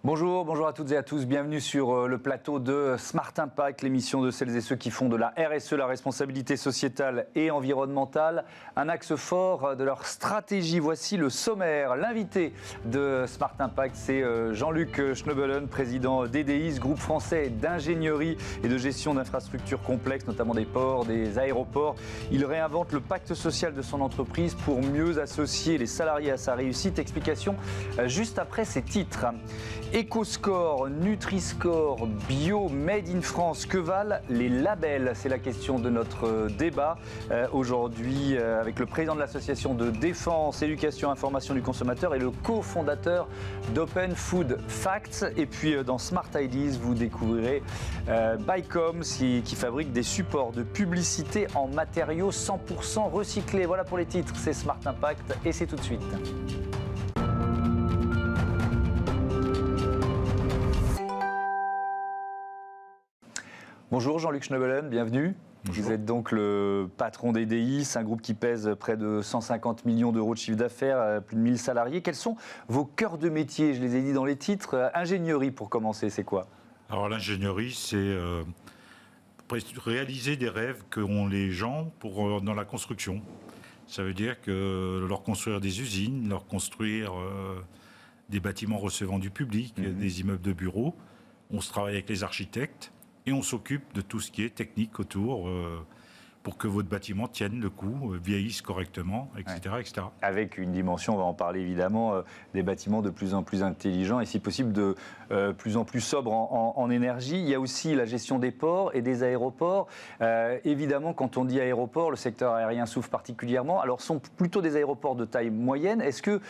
Bonjour à toutes et à tous, bienvenue sur le plateau de Smart Impact, l'émission de celles et ceux qui font de la RSE, la responsabilité sociétale et environnementale, un axe fort de leur stratégie. Voici le sommaire. L'invité de Smart Impact, c'est Jean-Luc Schnebelen, président d'EDIS, groupe français d'ingénierie et de gestion d'infrastructures complexes, notamment des ports, des aéroports. Il réinvente le pacte social de son entreprise pour mieux associer les salariés à sa réussite. Explication juste après ces titres. EcoScore, Nutri-Score, Bio, Made in France, que valent les labels? C'est la question de notre débat aujourd'hui avec le président de l'association de défense, éducation, information du consommateur et le cofondateur d'Open Food Facts. Et puis dans Smart Ideas, vous découvrirez Bycom qui fabrique des supports de publicité en matériaux 100% recyclés. Voilà pour les titres, c'est Smart Impact et c'est tout de suite. Bonjour Jean-Luc Schnebelen, bienvenue. Bonjour. Vous êtes donc le patron d'EDIS, un groupe qui pèse près de 150 millions d'euros de chiffre d'affaires, plus de 1000 salariés. Quels sont vos cœurs de métier? Je les ai dit dans les titres. Ingénierie pour commencer, c'est quoi? Alors l'ingénierie, c'est réaliser des rêves qu'ont les gens dans la construction. Ça veut dire que leur construire des usines, leur construire des bâtiments recevant du public, des immeubles de bureaux. On se travaille avec les architectes. Et on s'occupe de tout ce qui est technique autour pour que votre bâtiment tienne le coup, vieillisse correctement, etc., Ouais. etc. Avec une dimension, on va en parler évidemment, des bâtiments de plus en plus intelligents et si possible de plus en plus sobres en énergie. Il y a aussi la gestion des ports et des aéroports. Évidemment, quand on dit aéroport, le secteur aérien souffre particulièrement. Alors, ce sont plutôt des aéroports de taille moyenne. Est-ce que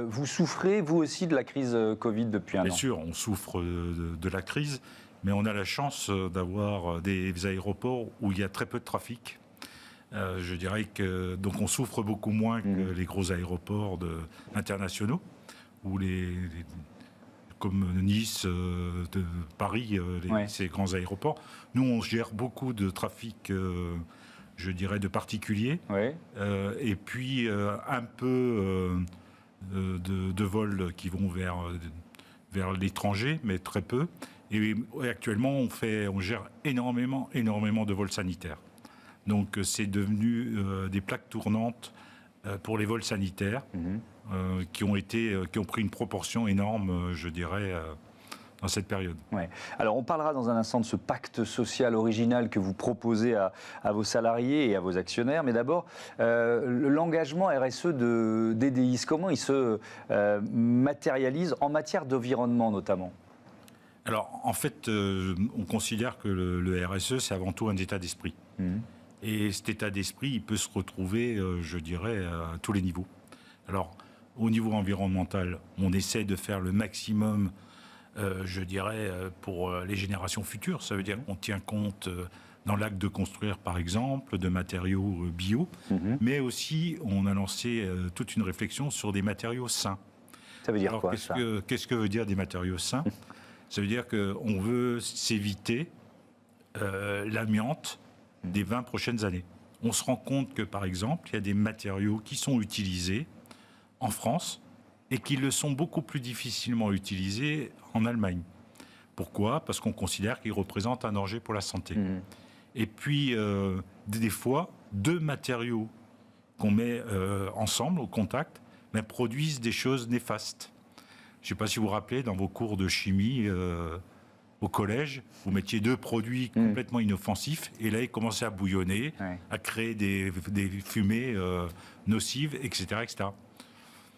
vous souffrez, vous aussi, de la crise Covid depuis un an? Bien sûr, on souffre de la crise. Mais on a la chance d'avoir des aéroports où il y a très peu de trafic. Je dirais que donc on souffre beaucoup moins que les gros aéroports internationaux, ou comme Nice, de Paris, ces grands aéroports. Nous, on gère beaucoup de trafic, je dirais, de particuliers, et puis un peu de vols qui vont vers l'étranger, mais très peu. Et actuellement, on gère énormément de vols sanitaires. Donc, c'est devenu des plaques tournantes pour les vols sanitaires qui ont pris une proportion énorme, je dirais, dans cette période. Ouais. Alors, on parlera dans un instant de ce pacte social original que vous proposez à vos salariés et à vos actionnaires. Mais d'abord, l'engagement RSE d'EDIS, comment il se matérialise en matière d'environnement notamment? Alors, en fait, on considère que le RSE, c'est avant tout un état d'esprit. Et cet état d'esprit, il peut se retrouver, je dirais, à tous les niveaux. Alors, au niveau environnemental, on essaie de faire le maximum, je dirais, pour les générations futures. Ça veut dire qu'on tient compte, dans l'acte de construire, par exemple, de matériaux bio, mais aussi, on a lancé toute une réflexion sur des matériaux sains. Ça veut dire quoi, ça ? Qu'est-ce que veut dire des matériaux sains ? Ça veut dire qu'on veut s'éviter l'amiante des 20 prochaines années. On se rend compte que, par exemple, il y a des matériaux qui sont utilisés en France et qui le sont beaucoup plus difficilement utilisés en Allemagne. Pourquoi ? Parce qu'on considère qu'ils représentent un danger pour la santé. Et puis, des fois, deux matériaux qu'on met ensemble, au contact, mais produisent des choses néfastes. Je ne sais pas si vous vous rappelez, dans vos cours de chimie au collège, vous mettiez deux produits complètement inoffensifs, et là, ils commençaient à bouillonner, à créer des fumées nocives, etc., etc.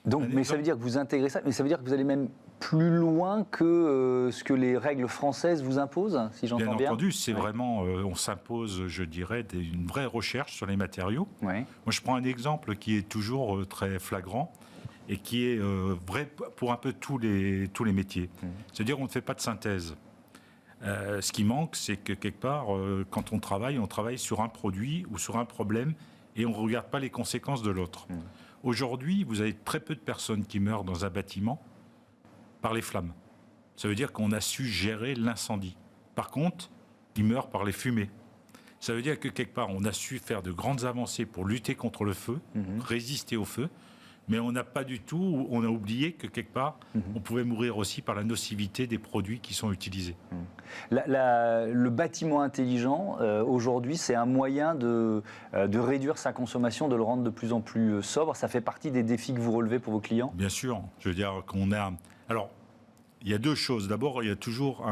Donc, mais ça veut dire que vous intégrez ça, mais ça veut dire que vous allez même plus loin que ce que les règles françaises vous imposent, si j'entends bien. Bien entendu, c'est vraiment, on s'impose, je dirais, une vraie recherche sur les matériaux. Moi, je prends un exemple qui est toujours très flagrant, et qui est vrai pour un peu tous les métiers. C'est-à-dire qu'on ne fait pas de synthèse. Ce qui manque, c'est que quelque part, quand on travaille sur un produit ou sur un problème et on ne regarde pas les conséquences de l'autre. Aujourd'hui, vous avez très peu de personnes qui meurent dans un bâtiment par les flammes. Ça veut dire qu'on a su gérer l'incendie. Par contre, ils meurent par les fumées. Ça veut dire que quelque part, on a su faire de grandes avancées pour lutter contre le feu, résister au feu, Mais on n'a pas du tout, on a oublié que quelque part, on pouvait mourir aussi par la nocivité des produits qui sont utilisés. Le bâtiment intelligent, aujourd'hui, c'est un moyen de réduire sa consommation, de le rendre de plus en plus sobre. Ça fait partie des défis que vous relevez pour vos clients ? Bien sûr. Je veux dire qu'on a... Alors, il y a deux choses. D'abord, il y a toujours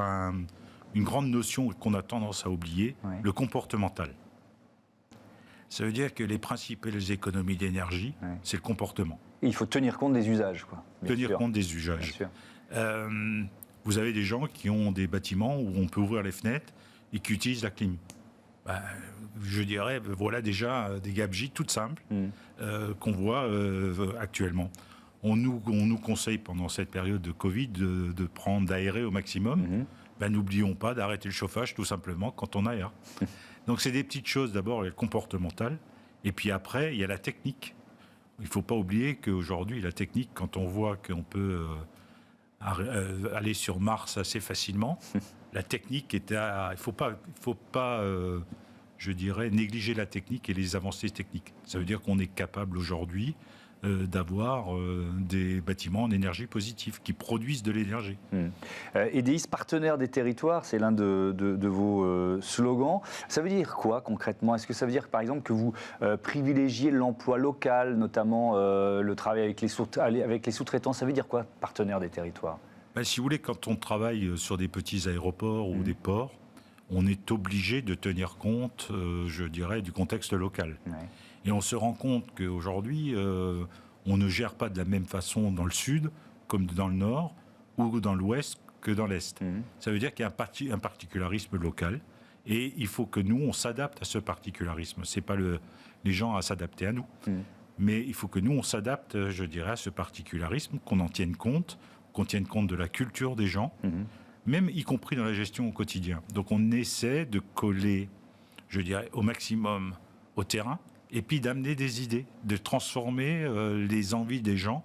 une grande notion qu'on a tendance à oublier, le comportemental. Ça veut dire que les principales économies d'énergie, c'est le comportement. Et il faut tenir compte des usages, quoi. Tenir compte des usages. Vous avez des gens qui ont des bâtiments où on peut ouvrir les fenêtres et qui utilisent la clim. Je dirais, voilà déjà des gabegies toutes simples qu'on voit actuellement. On nous conseille pendant cette période de Covid de prendre d'aérer au maximum. N'oublions pas d'arrêter le chauffage tout simplement quand on aère. Donc c'est des petites choses, d'abord il y a le comportemental, et puis après il y a la technique. Il ne faut pas oublier qu'aujourd'hui la technique, quand on voit qu'on peut aller sur Mars assez facilement, la technique il ne faut pas je dirais, négliger la technique et les avancées techniques. Ça veut dire qu'on est capable aujourd'hui d'avoir des bâtiments en énergie positive, qui produisent de l'énergie. EDIS, partenaire des territoires, c'est l'un de vos slogans. Ça veut dire quoi concrètement ? Est-ce que ça veut dire par exemple que vous privilégiez l'emploi local, notamment le travail avec les sous-traitants ? Ça veut dire quoi, partenaire des territoires ? Si vous voulez, quand on travaille sur des petits aéroports ou des ports, on est obligé de tenir compte, je dirais, du contexte local. Et on se rend compte qu'aujourd'hui, on ne gère pas de la même façon dans le sud, comme dans le nord, ou dans l'ouest que dans l'est. Ça veut dire qu'il y a un particularisme local, et il faut que nous, on s'adapte à ce particularisme. Ce n'est pas les gens à s'adapter à nous, mais il faut que nous, on s'adapte, je dirais, à ce particularisme, qu'on en tienne compte, qu'on tienne compte de la culture des gens, même y compris dans la gestion au quotidien. Donc on essaie de coller, je dirais, au maximum au terrain, et puis d'amener des idées, de transformer les envies des gens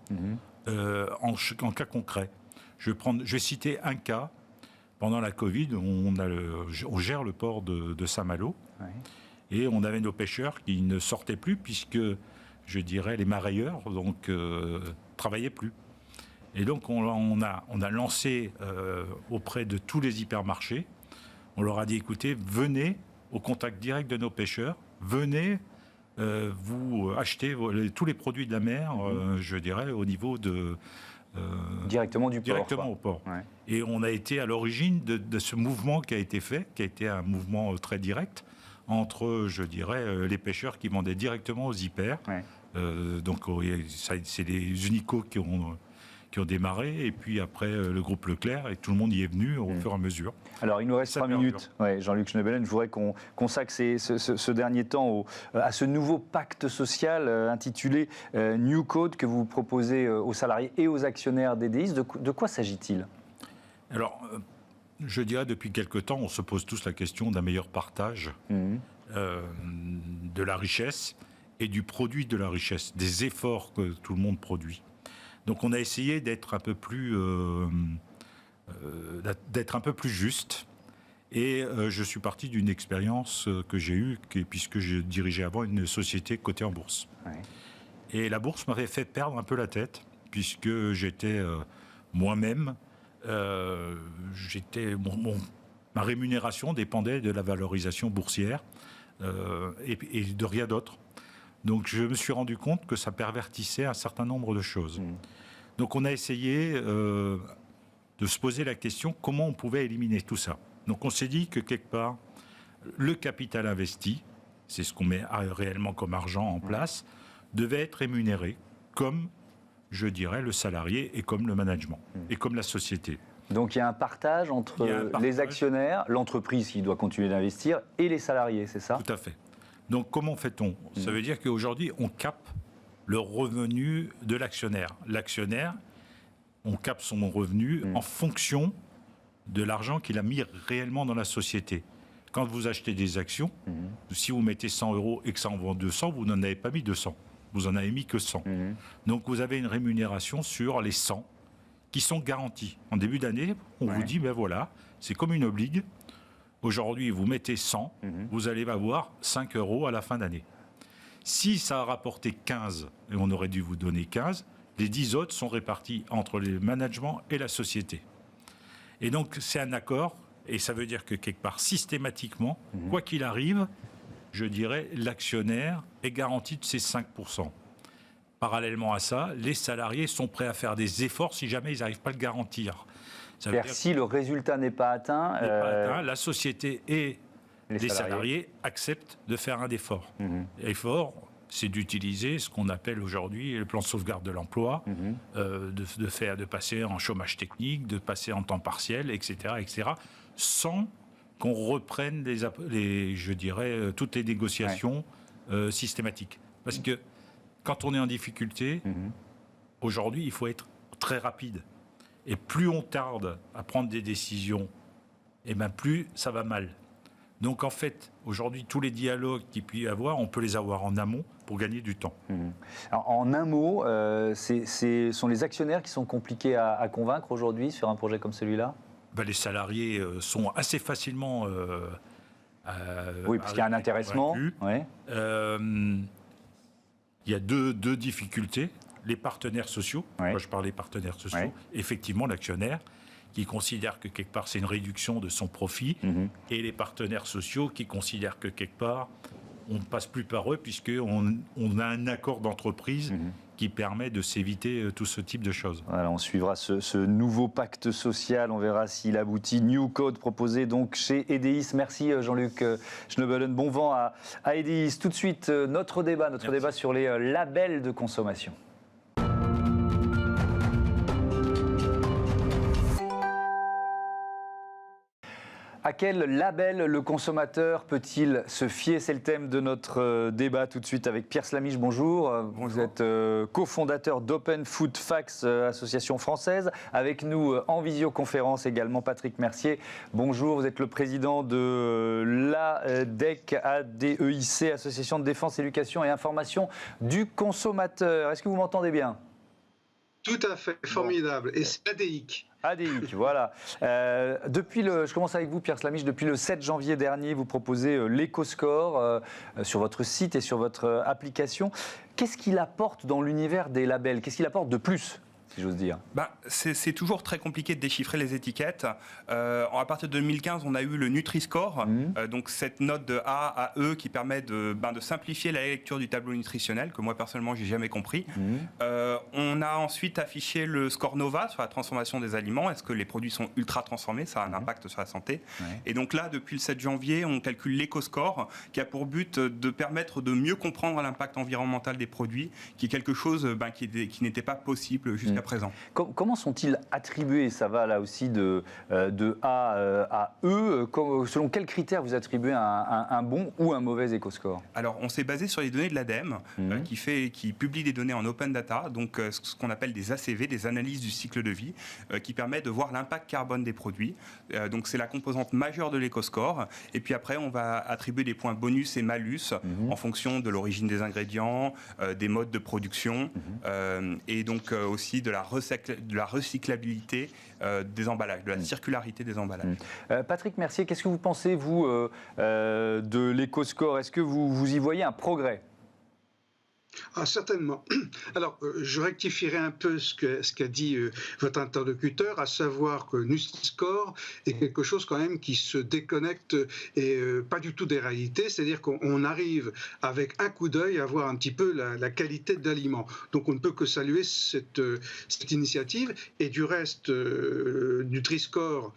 en cas concret. Je vais citer un cas. Pendant la Covid, on gère le port de Saint-Malo, et on avait nos pêcheurs qui ne sortaient plus, puisque, je dirais, les marailleurs travaillaient plus. Et donc on a lancé auprès de tous les hypermarchés, on leur a dit, écoutez, venez au contact direct de nos pêcheurs, venez vous achetez tous les produits de la mer, je dirais, au niveau de... directement du port. Directement au port. Et on a été à l'origine de ce mouvement qui a été fait, qui a été un mouvement très direct, entre, je dirais, les pêcheurs qui vendaient directement aux hyper. Donc c'est les Unico qui ont démarré, et puis après le groupe Leclerc, et tout le monde y est venu au fur et à mesure. Alors il nous reste 3 minutes, Jean-Luc Schneebelen, je voudrais qu'on consacre ce dernier temps à ce nouveau pacte social intitulé New Code que vous proposez aux salariés et aux actionnaires d'EDIS. De quoi s'agit-il ? Alors, je dirais depuis quelque temps, on se pose tous la question d'un meilleur partage de la richesse et du produit de la richesse, des efforts que tout le monde produit. Donc on a essayé d'être un peu plus juste, et je suis parti d'une expérience que j'ai eue, puisque je dirigeais avant une société cotée en bourse. Et la bourse m'avait fait perdre un peu la tête, puisque j'étais moi-même, ma rémunération dépendait de la valorisation boursière et de rien d'autre. Donc je me suis rendu compte que ça pervertissait un certain nombre de choses. Donc on a essayé de se poser la question comment on pouvait éliminer tout ça. Donc on s'est dit que quelque part, le capital investi, c'est ce qu'on met réellement comme argent en place, devait être rémunéré comme, je dirais, le salarié et comme le management et comme la société. Donc il y a un partage entre les actionnaires, l'entreprise qui doit continuer d'investir, et les salariés, c'est ça ? Tout à fait. Donc comment fait-on ? Ça veut dire qu'aujourd'hui, on capte le revenu de l'actionnaire. L'actionnaire, on capte son revenu en fonction de l'argent qu'il a mis réellement dans la société. Quand vous achetez des actions, si vous mettez 100 € et que ça en vend 200, vous n'en avez pas mis 200. Vous en avez mis que 100. Donc vous avez une rémunération sur les 100 qui sont garantis. En début d'année, on vous dit, ben voilà, c'est comme une obligue. Aujourd'hui, vous mettez 100, vous allez avoir 5 € à la fin d'année. Si ça a rapporté 15, et on aurait dû vous donner 15, les 10 autres sont répartis entre les managements et la société. Et donc, c'est un accord, et ça veut dire que quelque part, systématiquement, quoi qu'il arrive, je dirais, l'actionnaire est garanti de ses 5%. Parallèlement à ça, les salariés sont prêts à faire des efforts si jamais ils n'arrivent pas à le garantir. C'est-à-dire si le résultat n'est pas atteint, la société et les salariés acceptent de faire un effort. L'effort, c'est d'utiliser ce qu'on appelle aujourd'hui le plan de sauvegarde de l'emploi, de passer en chômage technique, de passer en temps partiel, etc., sans qu'on reprenne je dirais, toutes les négociations systématiques. Parce que quand on est en difficulté, aujourd'hui, il faut être très rapide. Et plus on tarde à prendre des décisions, et bien plus ça va mal. Donc en fait, aujourd'hui, tous les dialogues qu'il peut y avoir, on peut les avoir en amont pour gagner du temps. Alors, en un mot, ce sont les actionnaires qui sont compliqués à convaincre aujourd'hui sur un projet comme celui-là ? Les salariés sont assez facilement... oui, parce qu'il y a un intéressement. Ouais. Il y a deux difficultés. Les partenaires sociaux, quand je parle des partenaires sociaux, effectivement l'actionnaire, qui considère que quelque part c'est une réduction de son profit, et les partenaires sociaux qui considèrent que quelque part on ne passe plus par eux puisqu'on a un accord d'entreprise qui permet de s'éviter tout ce type de choses. Voilà, on suivra ce nouveau pacte social, on verra s'il aboutit. New Code proposé donc chez Edeis. Merci Jean-Luc Schneebelen, bon vent à Edeis. Tout de suite, notre débat sur les labels de consommation. À quel label le consommateur peut-il se fier? C'est le thème de notre débat tout de suite avec Pierre Slamiche. Bonjour. Vous êtes cofondateur d'Open Food Facts, association française. Avec nous en visioconférence également Patrick Mercier. Bonjour. Vous êtes le président de l'ADEC, ADEIC, Association de défense, éducation et information du consommateur. Est-ce que vous m'entendez bien? Tout à fait, formidable. Et c'est ADEIC. ADEIC, voilà. Je commence avec vous, Pierre Slamiche. Depuis le 7 janvier dernier, vous proposez l'EcoScore sur votre site et sur votre application. Qu'est-ce qu'il apporte dans l'univers des labels? Qu'est-ce qu'il apporte de plus, si j'ose dire? C'est toujours très compliqué de déchiffrer les étiquettes. À partir de 2015, on a eu le Nutri-Score, donc cette note de A à E qui permet de simplifier la lecture du tableau nutritionnel, que moi personnellement, j'ai jamais compris. On a ensuite affiché le score Nova sur la transformation des aliments. Est-ce que les produits sont ultra transformés? Ça a un impact sur la santé. Et donc là, depuis le 7 janvier, on calcule l'EcoScore, qui a pour but de permettre de mieux comprendre l'impact environnemental des produits, qui est quelque chose qui n'était pas possible jusqu'à présent. Comment sont-ils attribués? Ça va là aussi de A à E. Selon quels critères vous attribuez un bon ou un mauvais EcoScore? Alors, on s'est basé sur les données de l'ADEME, qui publie des données en open data, donc ce qu'on appelle des ACV, des analyses du cycle de vie, qui permet de voir l'impact carbone des produits. Donc, c'est la composante majeure de l'EcoScore. Et puis après, on va attribuer des points bonus et malus en fonction de l'origine des ingrédients, des modes de production, et donc aussi de la recyclabilité des emballages, de la circularité des emballages. Patrick Mercier, qu'est-ce que vous pensez, vous, de l'EcoScore? Est-ce que vous y voyez un progrès? Certainement. Alors, je rectifierai un peu ce qu'a dit votre interlocuteur, à savoir que Nutri-Score est quelque chose quand même qui se déconnecte et pas du tout des réalités, c'est-à-dire qu'on arrive avec un coup d'œil à voir un petit peu la qualité de l'aliment. Donc on ne peut que saluer cette initiative, et du reste, Nutri-Score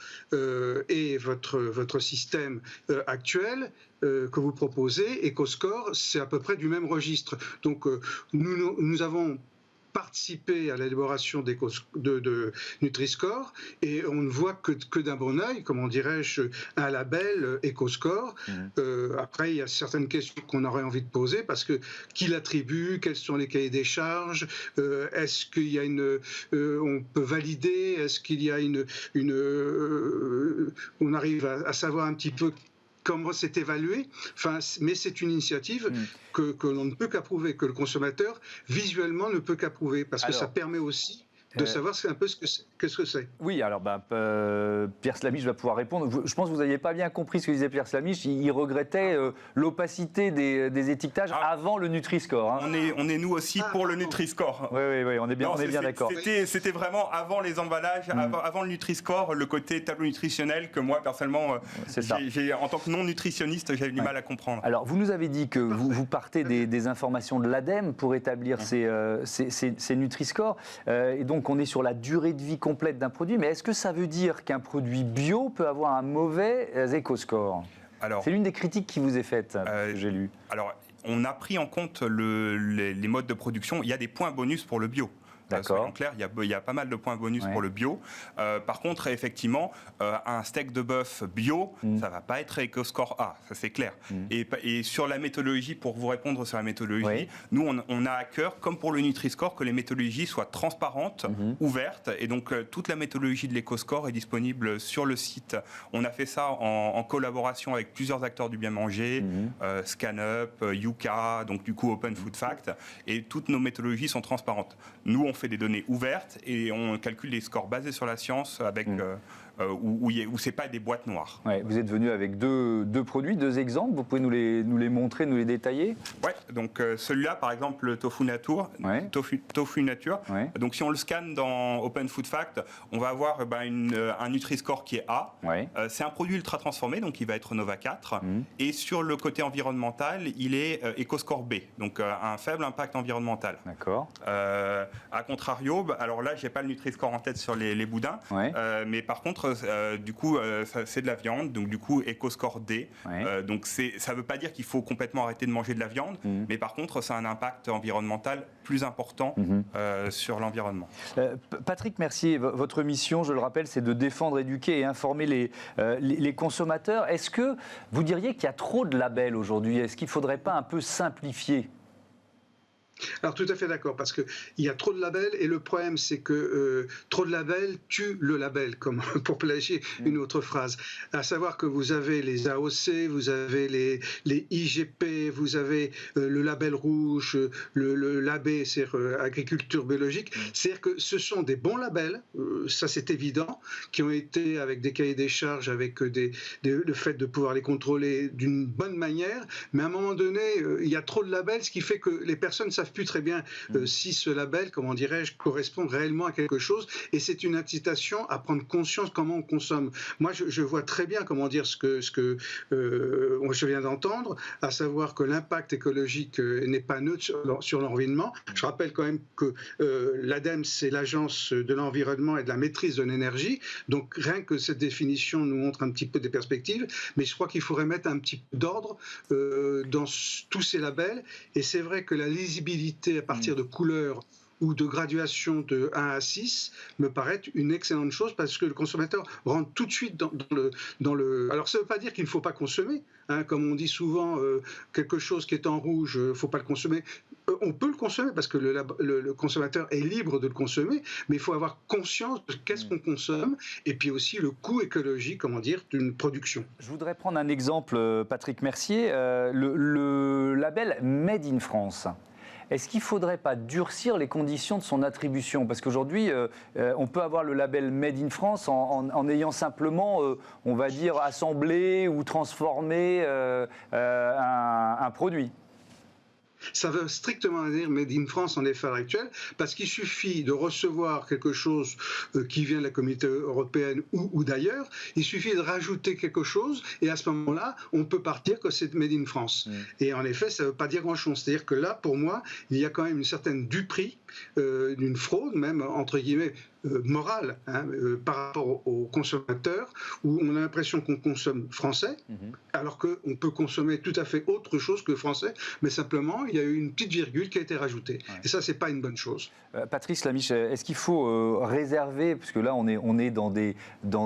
et votre système actuel que vous proposez, EcoScore, c'est à peu près du même registre. Donc nous avons participé à l'élaboration de Nutri-Score, et on ne voit que d'un bon œil, comment dirais-je, un label EcoScore. Après, il y a certaines questions qu'on aurait envie de poser, parce que qui l'attribue, quels sont les cahiers des charges, est-ce qu'il y a on peut valider, est-ce qu'il y a on arrive à savoir un petit peu comment c'est évalué, mais c'est une initiative que l'on ne peut qu'approuver, que le consommateur visuellement ne peut qu'approuver, parce que ça permet aussi de savoir un peu ce que c'est. Oui, alors Pierre Slamiche va pouvoir répondre. Je pense que vous n'aviez pas bien compris ce que disait Pierre Slamiche. Il regrettait l'opacité des étiquetages avant le Nutri-Score. Hein. On est nous aussi pour le Nutri-Score. Oui, on est bien d'accord. C'était vraiment avant les emballages, avant le Nutri-Score, le côté tableau nutritionnel que moi, personnellement, en tant que non-nutritionniste, j'avais du mal à comprendre. Alors, vous nous avez dit que vous partez des informations de l'ADEME pour établir ces Nutri-Scores. Et donc, on est sur la durée de vie complète d'un produit. Mais est-ce que ça veut dire qu'un produit bio peut avoir un mauvais éco-score ? C'est l'une des critiques qui vous est faite, que j'ai lu. Alors, on a pris en compte les modes de production. Il y a des points bonus pour le bio. Soyons clairs, il y a pas mal de points bonus pour le bio. Par contre, effectivement, un steak de bœuf bio, ça va pas être éco-score A, ça c'est clair. Et sur la méthodologie, pour vous répondre sur la méthodologie, nous on a à cœur, comme pour le Nutri-Score, que les méthodologies soient transparentes, ouvertes. Et donc toute la méthodologie de l'éco-score est disponible sur le site. On a fait ça en collaboration avec plusieurs acteurs du bien manger, ScanUp, Yuka, donc du coup Open Food Fact. Et toutes nos méthodologies sont transparentes. Nous, on fait des données ouvertes et on calcule des scores basés sur la science avec où c'est pas des boîtes noires. Ouais, vous êtes venu avec deux produits, 2 exemples. Vous pouvez nous les montrer, nous les détailler ? Ouais. Donc celui-là, par exemple, le tofu nature. Tofu nature. Ouais. Donc si on le scanne dans Open Food Fact, on va avoir un Nutri-Score qui est A. Ouais. C'est un produit ultra transformé, donc il va être Nova 4. Et sur le côté environnemental, il est EcoScore B, donc un faible impact environnemental. D'accord. À contrario, alors là, j'ai pas le Nutri-Score en tête sur les boudins, mais par contre, du coup, c'est de la viande, donc du coup, EcoScore D. Donc ça veut pas dire qu'il faut complètement arrêter de manger de la viande, mais par contre, ça a un impact environnemental plus important sur l'environnement. Patrick Mercier, votre mission, je le rappelle, c'est de défendre, éduquer et informer les consommateurs. Est-ce que vous diriez qu'il y a trop de labels aujourd'hui ? Est-ce qu'il ne faudrait pas un peu simplifier ? Alors tout à fait d'accord, parce qu'il y a trop de labels et le problème c'est que trop de labels tue le label, comme pour plagier une autre phrase. À savoir que vous avez les AOC, vous avez les IGP, vous avez le label rouge, le LAB, c'est-à-dire agriculture biologique. C'est-à-dire que ce sont des bons labels, ça c'est évident, qui ont été avec des cahiers des charges, avec le fait de pouvoir les contrôler d'une bonne manière, mais à un moment donné, il y a trop de labels, ce qui fait que les personnes ne savent plus très bien si ce label, comment dirais-je, correspond réellement à quelque chose, et c'est une incitation à prendre conscience comment on consomme. Moi, je vois très bien, comment dire, ce que je viens d'entendre, à savoir que l'impact écologique n'est pas neutre sur l'environnement. Je rappelle quand même que l'ADEME, c'est l'agence de l'environnement et de la maîtrise de l'énergie, donc rien que cette définition nous montre un petit peu des perspectives, mais je crois qu'il faudrait mettre un petit peu d'ordre dans tous ces labels, et c'est vrai que la lisibilité à partir de couleurs ou de graduation de 1 à 6 me paraît une excellente chose, parce que le consommateur rentre tout de suite dans le... Alors ça ne veut pas dire qu'il ne faut pas consommer, hein, comme on dit souvent, quelque chose qui est en rouge, il ne faut pas le consommer. On peut le consommer parce que le consommateur est libre de le consommer, mais il faut avoir conscience de qu'est-ce qu'on consomme et puis aussi le coût écologique, comment dire, d'une production. Je voudrais prendre un exemple, Patrick Mercier, le label Made in France. Est-ce qu'il ne faudrait pas durcir les conditions de son attribution ? Parce qu'aujourd'hui, on peut avoir le label Made in France en ayant simplement, on va dire, assemblé ou transformé un produit. Ça veut strictement dire Made in France en effet à l'heure actuelle, parce qu'il suffit de recevoir quelque chose qui vient de la Communauté européenne ou d'ailleurs, il suffit de rajouter quelque chose et à ce moment-là, on peut partir que c'est Made in France. Et en effet, ça ne veut pas dire grand-chose. C'est-à-dire que là, pour moi, il y a quand même une certaine duperie, d'une fraude même, entre guillemets, morale, hein, par rapport aux consommateurs, où on a l'impression qu'on consomme français, alors qu'on peut consommer tout à fait autre chose que français, mais simplement il y a eu une petite virgule qui a été rajoutée. Et ça, c'est pas une bonne chose. Patrick Slamiche, est-ce qu'il faut réserver, parce que là on est dans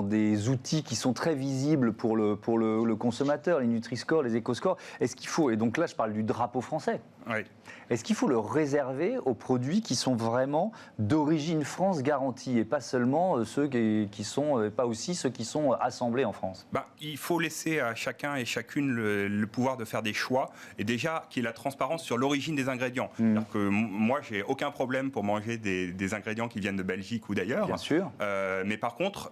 des outils qui sont très visibles pour le consommateur, les Nutri-Score, les EcoScore, est-ce qu'il faut, et donc là je parle du drapeau français, est-ce qu'il faut le réserver aux produits qui sont vraiment d'origine France garantie ? garantis et pas seulement ceux qui sont, pas aussi ceux qui sont assemblés en France? Il faut laisser à chacun et chacune le pouvoir de faire des choix et déjà qu'il y ait la transparence sur l'origine des ingrédients. C'est-à-dire que moi, j'ai aucun problème pour manger des ingrédients qui viennent de Belgique ou d'ailleurs. Bien sûr. Mais par contre,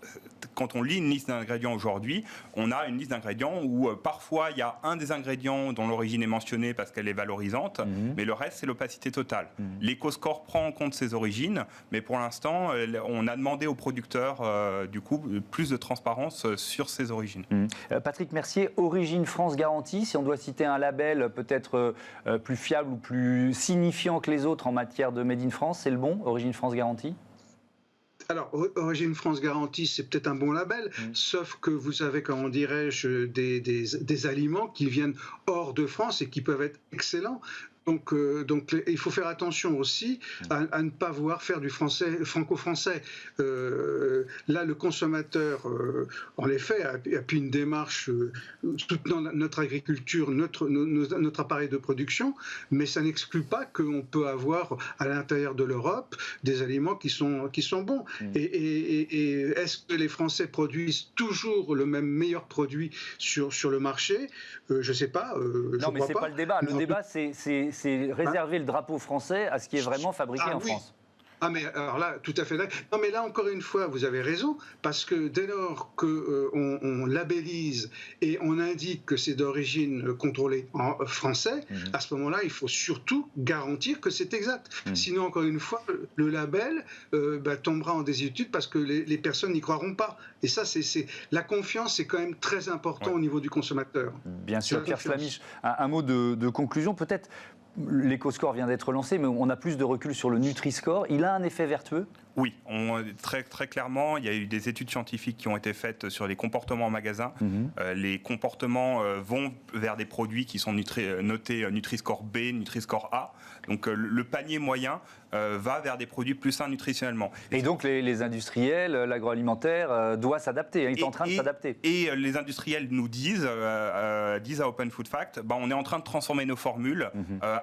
quand on lit une liste d'ingrédients aujourd'hui, on a une liste d'ingrédients où parfois il y a un des ingrédients dont l'origine est mentionnée parce qu'elle est valorisante, mais le reste c'est l'opacité totale. L'EcoScore prend en compte ces origines, mais pour l'instant on a demandé aux producteurs du coup plus de transparence sur ces origines. Patrick Mercier, Origine France Garantie, si on doit citer un label peut-être plus fiable ou plus signifiant que les autres en matière de Made in France, c'est le bon, Origine France Garantie? Alors, Origine France Garantie, c'est peut-être un bon label, sauf que vous avez, comment dirais-je, des aliments qui viennent hors de France et qui peuvent être excellents. Donc, il faut faire attention aussi à ne pas vouloir faire du français franco-français. Là, le consommateur, en effet, appuie une démarche soutenant notre agriculture, notre appareil de production, mais ça n'exclut pas qu'on peut avoir à l'intérieur de l'Europe des aliments qui sont bons. Et est-ce que les Français produisent toujours le même meilleur produit sur le marché? Je ne sais pas. Non, mais ce n'est pas le débat. Le débat, c'est réserver le drapeau français à ce qui est vraiment fabriqué en France. Ah mais alors là, tout à fait d'accord. Non mais là, encore une fois, vous avez raison, parce que dès lors qu'on labellise et on indique que c'est d'origine contrôlée en français, à ce moment-là, il faut surtout garantir que c'est exact. Sinon, encore une fois, le label tombera en désuétude parce que les personnes n'y croiront pas. Et ça, la confiance, c'est quand même très important au niveau du consommateur. Bien sûr, Pierre Flamiche, un mot de conclusion, peut-être. L'EcoScore vient d'être lancé, mais on a plus de recul sur le Nutri-Score. Il a un effet vertueux? Oui, très, très clairement, il y a eu des études scientifiques qui ont été faites sur les comportements en magasin. Les comportements vont vers des produits qui sont notés Nutri-Score B, Nutri-Score A. Donc le panier moyen va vers des produits plus sains nutritionnellement. Et donc les industriels, l'agroalimentaire doit s'adapter, il est en train de s'adapter. Et les industriels nous disent à Open Food Fact, on est en train de transformer nos formules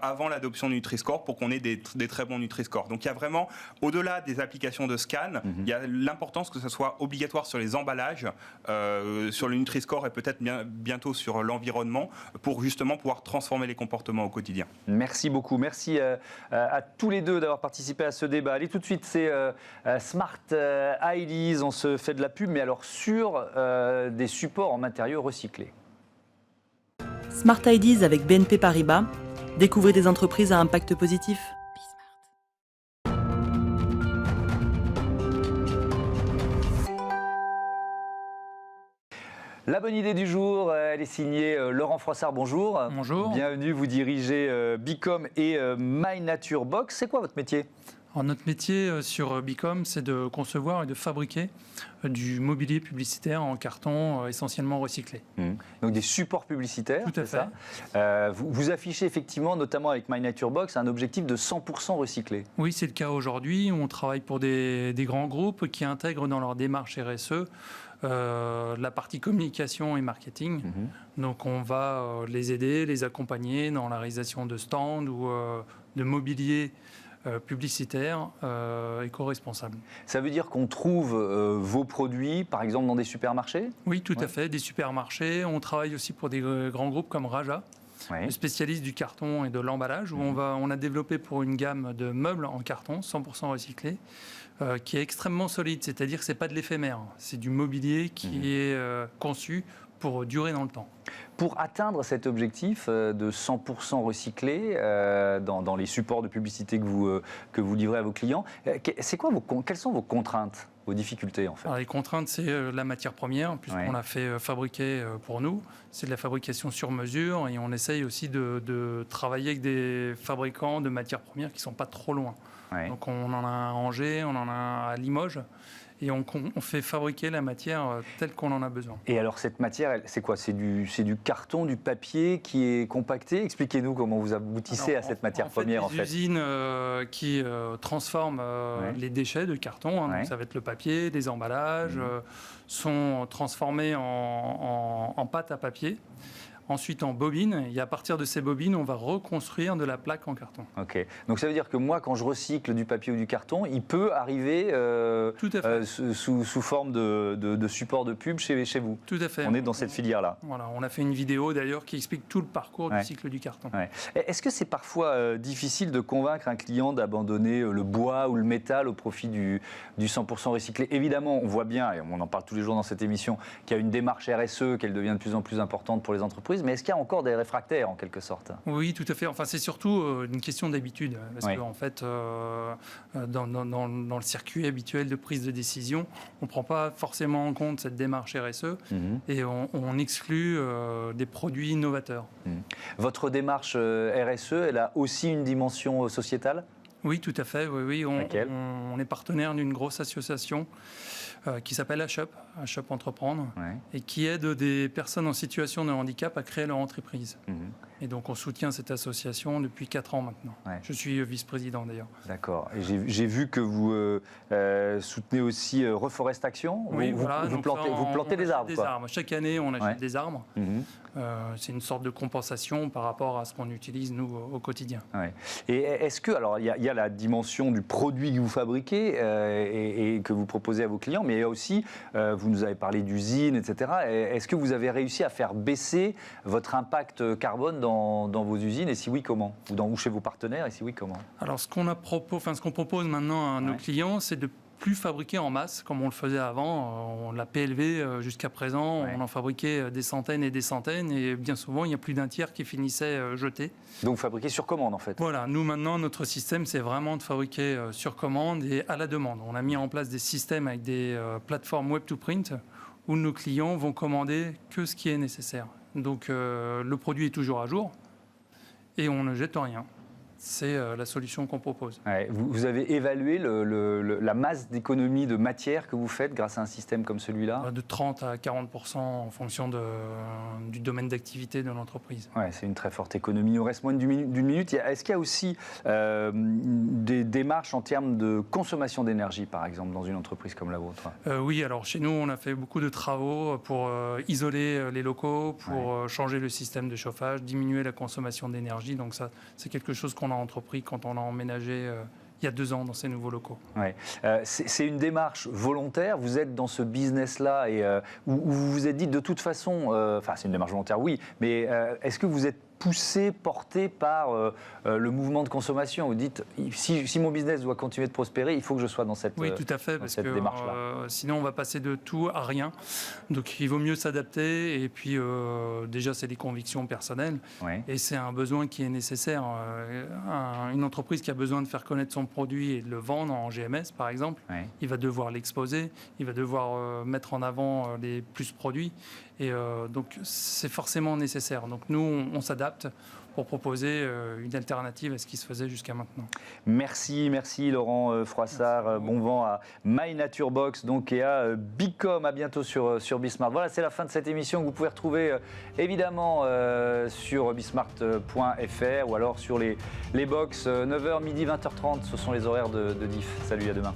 avant l'adoption du Nutri-Score pour qu'on ait des très bons Nutri-Score. Donc il y a vraiment, au-delà des applications de scan, il y a l'importance que ce soit obligatoire sur les emballages, sur le Nutri-Score et peut-être bientôt sur l'environnement pour justement pouvoir transformer les comportements au quotidien. Merci beaucoup. Merci à tous les deux d'avoir participé à ce débat. Allez, tout de suite, c'est Smart Ideas. On se fait de la pub, mais alors sur des supports en matériaux recyclés. Smart Ideas avec BNP Paribas. Découvrez des entreprises à impact positif. La bonne idée du jour, elle est signée Laurent Froissart, bonjour. Bonjour. Bienvenue, vous dirigez Bicom et My Nature Box. C'est quoi votre métier ? Alors, notre métier sur Bicom, c'est de concevoir et de fabriquer du mobilier publicitaire en carton essentiellement recyclé. Donc des supports publicitaires, tout à fait. Ça. Vous affichez effectivement, notamment avec My Nature Box, un objectif de 100% recyclé. Oui, c'est le cas aujourd'hui. On travaille pour des grands groupes qui intègrent dans leur démarche RSE la partie communication et marketing. Donc on va les aider, les accompagner dans la réalisation de stands ou de mobilier publicitaire éco-responsable. Ça veut dire qu'on trouve vos produits, par exemple, dans des supermarchés ? Oui, tout à fait, des supermarchés. On travaille aussi pour des grands groupes comme Raja, le spécialiste du carton et de l'emballage, où on a développé pour une gamme de meubles en carton 100% recyclés, qui est extrêmement solide, c'est-à-dire que ce n'est pas de l'éphémère, c'est du mobilier qui est conçu pour durer dans le temps. Pour atteindre cet objectif de 100% recyclé dans les supports de publicité que vous livrez à vos clients, quelles sont vos contraintes, vos difficultés en fait ? Alors, les contraintes, c'est la matière première, puisqu'on l'a fait fabriquer pour nous. C'est de la fabrication sur mesure et on essaye aussi de travailler avec des fabricants de matières premières qui ne sont pas trop loin. Donc on en a à Angers, on en a à Limoges. Et on fait fabriquer la matière telle qu'on en a besoin. Et alors cette matière, c'est quoi ? C'est du carton, du papier qui est compacté ? Expliquez-nous comment vous aboutissez à cette matière première. Les usines qui transforment les déchets de carton, donc ça va être le papier, les emballages, sont transformés en pâte à papier. ensuite en bobines, et à partir de ces bobines, on va reconstruire de la plaque en carton. Ok. Donc ça veut dire que moi, quand je recycle du papier ou du carton, il peut arriver Tout à fait. sous forme de support de pub chez vous. Tout à fait. On est dans cette filière-là. Voilà, on a fait une vidéo d'ailleurs qui explique tout le parcours du cycle du carton. Ouais. Est-ce que c'est parfois difficile de convaincre un client d'abandonner le bois ou le métal au profit du 100% recyclé? Évidemment, on voit bien, et on en parle tous les jours dans cette émission, qu'il y a une démarche RSE, qu'elle devient de plus en plus importante pour les entreprises, mais est-ce qu'il y a encore des réfractaires en quelque sorte? Oui, tout à fait. Enfin, c'est surtout une question d'habitude, parce qu'en fait, dans le circuit habituel de prise de décision, on ne prend pas forcément en compte cette démarche RSE et on exclut des produits innovateurs. Votre démarche RSE, elle a aussi une dimension sociétale? Oui, tout à fait. Oui, Laquelle? on est partenaire d'une grosse association qui s'appelle HUP Entreprendre, et qui aide des personnes en situation de handicap à créer leur entreprise. Et donc on soutient cette association depuis 4 ans maintenant. Je suis vice-président d'ailleurs. D'accord. Et j'ai vu que vous soutenez aussi Reforest Action. Oui, vous plantez des arbres. Chaque année, on achète des arbres. C'est une sorte de compensation par rapport à ce qu'on utilise, nous, au quotidien. Et est-ce que, alors, il y a la dimension du produit que vous fabriquez et que vous proposez à vos clients, mais il y a aussi, vous nous avez parlé d'usines, etc. Est-ce que vous avez réussi à faire baisser votre impact carbone dans vos usines, et si oui, comment? Ou chez vos partenaires, et si oui, comment? Alors, ce qu'on propose maintenant à nos clients, c'est de plus fabriquer en masse comme on le faisait avant. On l'a PLV jusqu'à présent, on en fabriquait des centaines et des centaines, et bien souvent il y a plus d'un tiers qui finissait jeté. Donc fabriquer sur commande en fait. Voilà, nous maintenant notre système c'est vraiment de fabriquer sur commande et à la demande. On a mis en place des systèmes avec des plateformes web to print où nos clients vont commander que ce qui est nécessaire. Donc le produit est toujours à jour et on ne jette rien. C'est la solution qu'on propose. Vous avez évalué la masse d'économie de matière que vous faites grâce à un système comme celui-là? De 30 à 40% en fonction du domaine d'activité de l'entreprise. C'est une très forte économie. Il nous reste moins d'une minute. Est-ce qu'il y a aussi des démarches en termes de consommation d'énergie, par exemple, dans une entreprise comme la vôtre? Oui, alors chez nous, on a fait beaucoup de travaux pour isoler les locaux, pour changer le système de chauffage, diminuer la consommation d'énergie. Donc ça, c'est quelque chose qu'on a entrepris quand on a emménagé il y a 2 ans dans ces nouveaux locaux. C'est une démarche volontaire. Vous êtes dans ce business-là et où vous vous êtes dit de toute façon, c'est une démarche volontaire, oui, mais est-ce que vous êtes poussé, porté par le mouvement de consommation? Vous dites, si mon business doit continuer de prospérer, il faut que je sois dans cette démarche-là. Oui, tout à fait, parce que sinon on va passer de tout à rien. Donc il vaut mieux s'adapter, et puis déjà c'est des convictions personnelles, et c'est un besoin qui est nécessaire. Une entreprise qui a besoin de faire connaître son produit et de le vendre en GMS par exemple, il va devoir l'exposer, il va devoir mettre en avant les plus produits, et donc c'est forcément nécessaire. Donc nous on s'adapte pour proposer une alternative à ce qui se faisait jusqu'à maintenant. Merci Laurent Froissart. Bon vent à My Nature Box donc, et à Bicom. À bientôt sur Bismart. Voilà, c'est la fin de cette émission que vous pouvez retrouver évidemment sur bismart.fr ou alors sur les box 9h, midi, 20h30. Ce sont les horaires de diff. Salut, à demain.